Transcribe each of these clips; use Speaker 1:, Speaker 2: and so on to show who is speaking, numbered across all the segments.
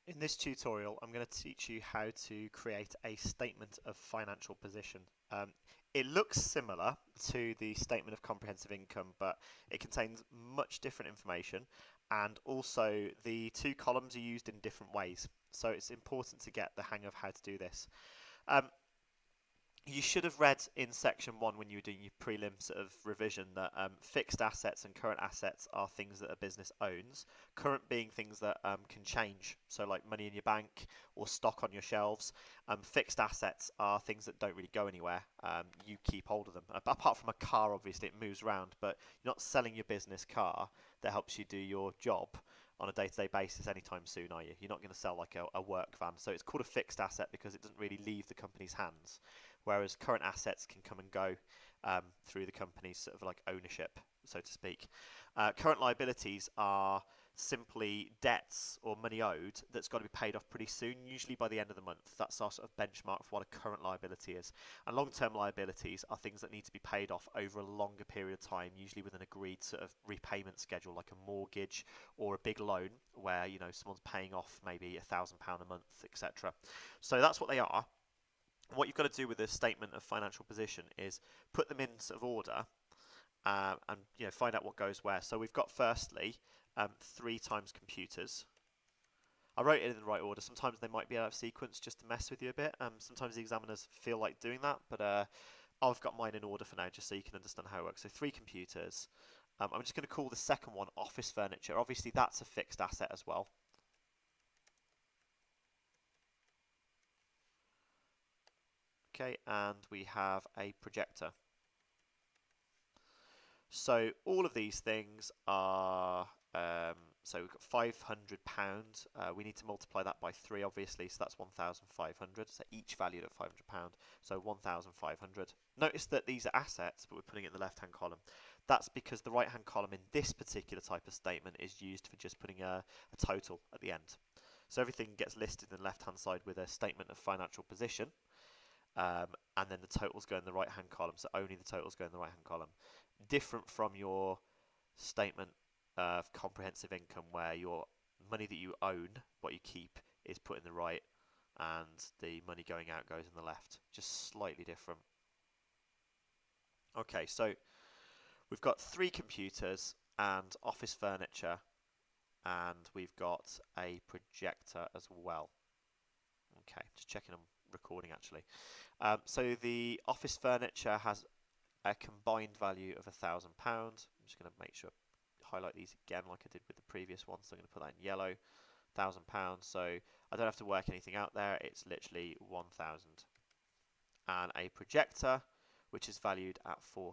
Speaker 1: In this tutorial, I'm going to teach you how to create a statement of financial position. It looks similar to the statement of comprehensive income, but it contains much different information, and also the two columns are used in different ways. So it's important to get the hang of how to do this. Um, you should have read in section 1 when you were doing your prelim sort of revision that fixed assets and current assets are things that a business owns. Current being things that can change, so like money in your bank or stock on your shelves. Fixed assets are things that don't really go anywhere. You keep hold of them. Apart from a car, obviously, it moves around, but you're not selling your business car that helps you do your job on a day-to-day basis anytime soon, are you? You're not going to sell like a work van. So it's called a fixed asset because it doesn't really leave the company's hands, whereas current assets can come and go through the company's sort of like ownership, so to speak. Current liabilities are simply debts or money owed that's got to be paid off pretty soon, usually by the end of the month. That's our sort of benchmark for what a current liability is. And long-term liabilities are things that need to be paid off over a longer period of time, usually with an agreed sort of repayment schedule, like a mortgage or a big loan where, you know, someone's paying off maybe £1,000 a month, etc. So that's what they are. What you've got to do with this statement of financial position is put them in sort of order, and find out what goes where. So we've got firstly 3 times computers. I wrote it in the right order. Sometimes they might be out of sequence just to mess with you a bit. Sometimes the examiners feel like doing that, but I've got mine in order for now just so you can understand how it works. So 3 computers. I'm just going to call the second one office furniture. Obviously that's a fixed asset as well. Okay, and we have a projector. So all of these things are, so we've got £500. We need to multiply that by 3, obviously, so that's 1,500. So each valued at £500, so 1,500. Notice that these are assets, but we're putting it in the left-hand column. That's because the right-hand column in this particular type of statement is used for just putting a total at the end. So everything gets listed in the left-hand side with a statement of financial position. And then the totals go in the right hand column, so only the totals go in the right hand column. Different from your statement of comprehensive income, where your money that you own, what you keep, is put in the right, and the money going out goes in the left. Just slightly different. Okay, so we've got 3 computers and office furniture, and we've got a projector as well. Okay, just checking I'm recording actually. So the office furniture has a combined value of £1,000. I'm just going to make sure I highlight these again like I did with the previous one. So I'm going to put that in yellow, £1,000. So I don't have to work anything out there. It's literally 1,000. And a projector, which is valued at £450.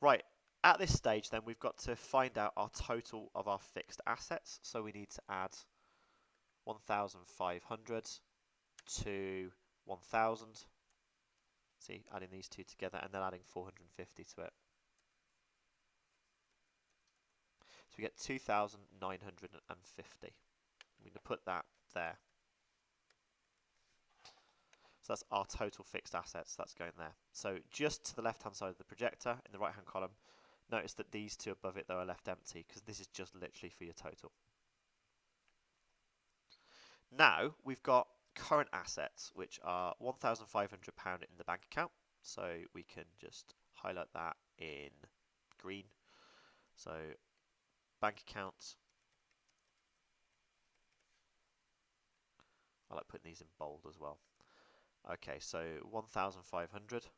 Speaker 1: Right. At this stage, then, we've got to find out our total of our fixed assets. So we need to add 1,500 to 1,000. See, adding these two together and then adding 450 to it. So we get 2,950. I'm going to put that there. So that's our total fixed assets. That's going there. So just to the left-hand side of the projector, in the right-hand column, notice that these two above it, though, are left empty because this is just literally for your total. Now we've got current assets, which are £1,500 in the bank account. So we can just highlight that in green. So bank account. I like putting these in bold as well. Okay, so 1,500.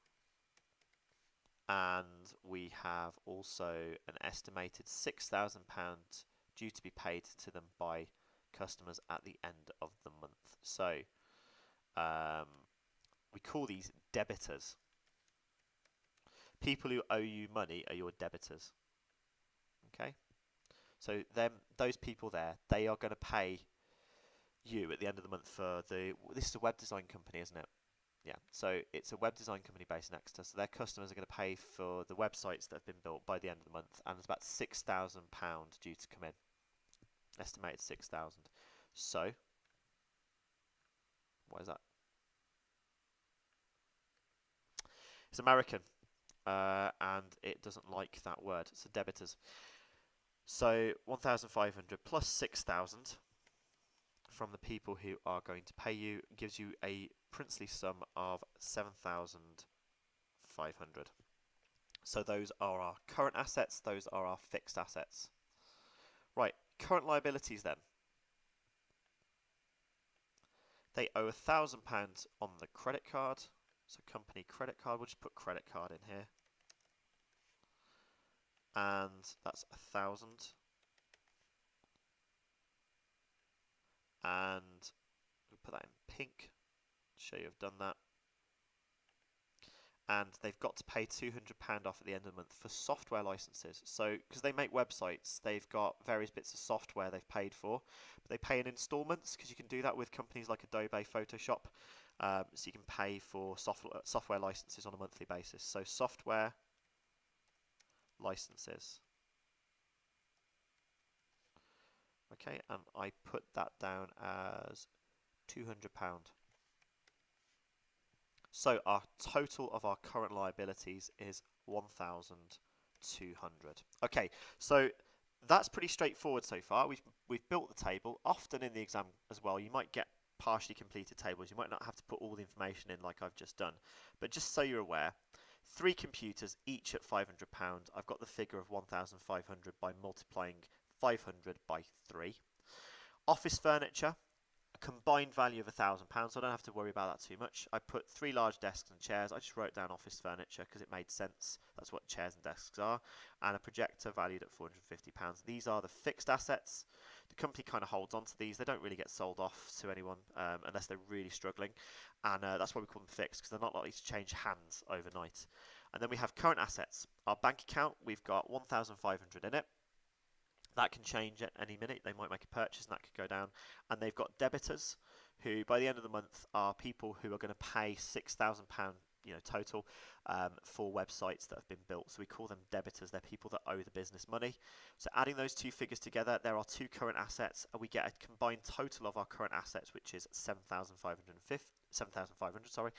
Speaker 1: And we have also an estimated £6,000 due to be paid to them by customers at the end of the month. So we call these debitors. People who owe you money are your debitors. Okay, so those people there, they are going to pay you at the end of the month for this is a web design company, isn't it? Yeah, so it's a web design company based in Exeter, so their customers are going to pay for the websites that have been built by the end of the month, and there's about £6,000 due to come in. Estimated 6,000. So, what is that? It's American. and it doesn't like that word. So debitors. So 1,500 plus 6,000 from the people who are going to pay you gives you a princely sum of 7,500. So those are our current assets, those are our fixed assets. Right, current liabilities then. They owe £1,000 on the credit card. So company credit card, we'll just put credit card in here. And that's 1,000. And we'll put that in pink to show you I've done that. And they've got to pay £200 off at the end of the month for software licenses. So, because they make websites, they've got various bits of software they've paid for, but they pay in installments because you can do that with companies like Adobe Photoshop. So you can pay for software licenses on a monthly basis. So software licenses. Okay, and I put that down as £200. So our total of our current liabilities is 1,200. Okay, so that's pretty straightforward so far. We've built the table. Often in the exam as well, you might get partially completed tables. You might not have to put all the information in like I've just done. But just so you're aware, 3 computers, each at £500. I've got the figure of 1,500 by multiplying 500 by 3. Office furniture, a combined value of £1,000, so I don't have to worry about that too much. I put 3 large desks and chairs. I just wrote down office furniture because it made sense. That's what chairs and desks are. And a projector valued at £450. These are the fixed assets. The company kind of holds on to these. They don't really get sold off to anyone unless they're really struggling. And that's why we call them fixed, because they're not likely to change hands overnight. And then we have current assets. Our bank account, we've got 1,500 in it. That can change at any minute. They might make a purchase and that could go down. And they've got debitors, who by the end of the month are people who are going to pay £6,000, total for websites that have been built. So we call them debitors. They're people that owe the business money. So adding those two figures together, there are 2 current assets, and we get a combined total of our current assets, which is 7,500. Sorry.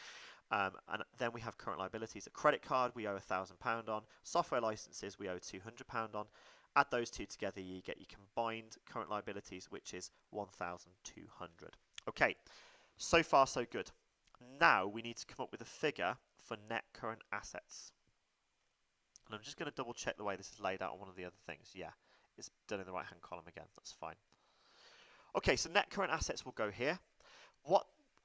Speaker 1: And then we have current liabilities. A credit card we owe £1,000 on. Software licenses we owe £200 on. Add those two together, you get your combined current liabilities, which is 1,200. Okay, so far so good. Now we need to come up with a figure for net current assets. And I'm just going to double check the way this is laid out on one of the other things. Yeah, it's done in the right hand column again. That's fine. Okay, so net current assets will go here.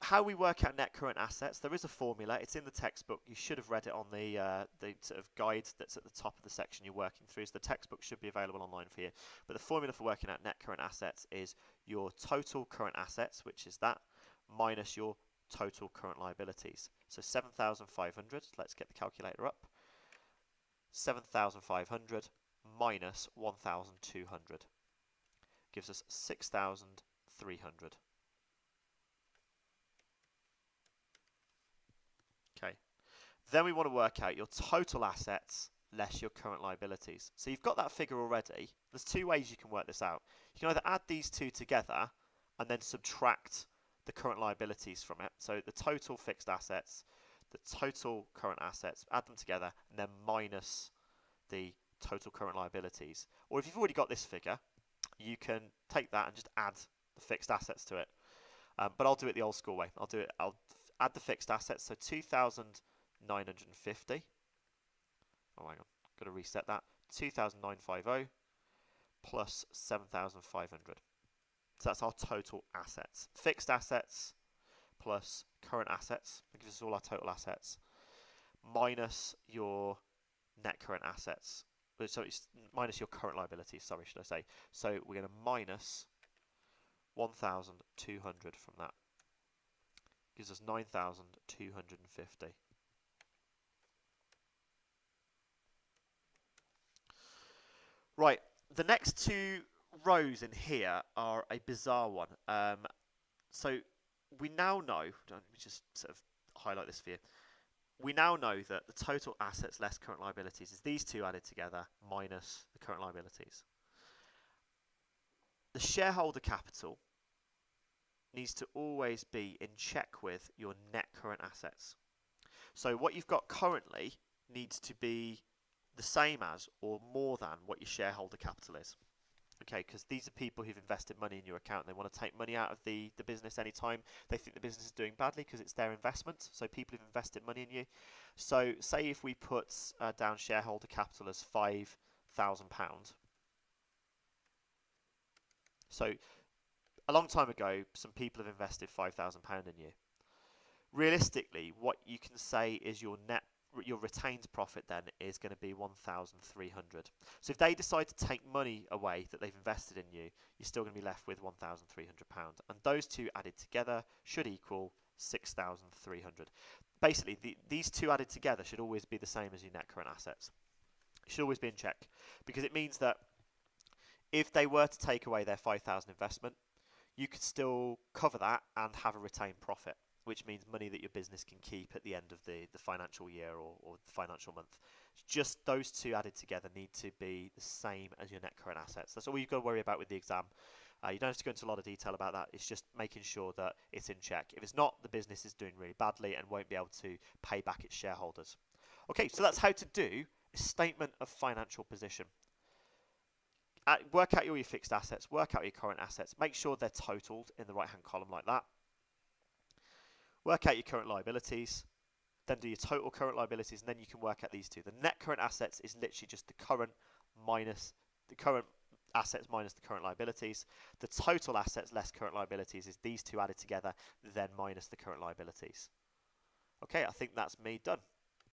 Speaker 1: How we work out net current assets, there is a formula. It's in the textbook. You should have read it on the sort of guide that's at the top of the section you're working through. So the textbook should be available online for you. But the formula for working out net current assets is your total current assets, which is that, minus your total current liabilities. So 7,500, let's get the calculator up. 7,500 minus 1,200 gives us 6,300. Okay. Then we want to work out your total assets less your current liabilities. So you've got that figure already. There's 2 ways you can work this out. You can either add these 2 together and then subtract the current liabilities from it. So the total fixed assets, the total current assets, add them together and then minus the total current liabilities. Or if you've already got this figure, you can take that and just add the fixed assets to it. But I'll do it the old school way. I'll add the fixed assets, so 2,950. Oh, hang on, got to reset that. 2,950 plus 7,500. So that's our total assets. Fixed assets plus current assets. That gives us all our total assets. Minus your net current assets. So it's minus your current liabilities, sorry, should I say. So we're going to minus 1,200 from that. Gives us 9,250. Right, the next 2 rows in here are a bizarre one. So we now know, let me just sort of highlight this for you. We now know that the total assets less current liabilities is these 2 added together minus the current liabilities. The shareholder capital needs to always be in check with your net current assets. So what you've got currently needs to be the same as or more than what your shareholder capital is. Okay, because these are people who've invested money in your account. They want to take money out of the business anytime they think the business is doing badly because it's their investment. So people who've invested money in you. So say if we put down shareholder capital as £5,000. So a long time ago, some people have invested £5,000 in you. Realistically, what you can say is your retained profit then is going to be 1,300. So if they decide to take money away that they've invested in you, you're still going to be left with 1,300 pound, and those two added together should equal 6,300. Basically, these two added together should always be the same as your net current assets. It should always be in check, because it means that if they were to take away their 5,000 investment, you could still cover that and have a retained profit, which means money that your business can keep at the end of the financial year or the financial month. Just those two added together need to be the same as your net current assets. That's all you've got to worry about with the exam. You don't have to go into a lot of detail about that. It's just making sure that it's in check. If it's not, the business is doing really badly and won't be able to pay back its shareholders. Okay, so that's how to do a statement of financial position. Work out all your fixed assets, work out your current assets, make sure they're totaled in the right-hand column like that. Work out your current liabilities, then do your total current liabilities, and then you can work out these two. The net current assets is literally just the current assets minus the current liabilities. The total assets less current liabilities is these two added together, then minus the current liabilities. Okay, I think that's me done.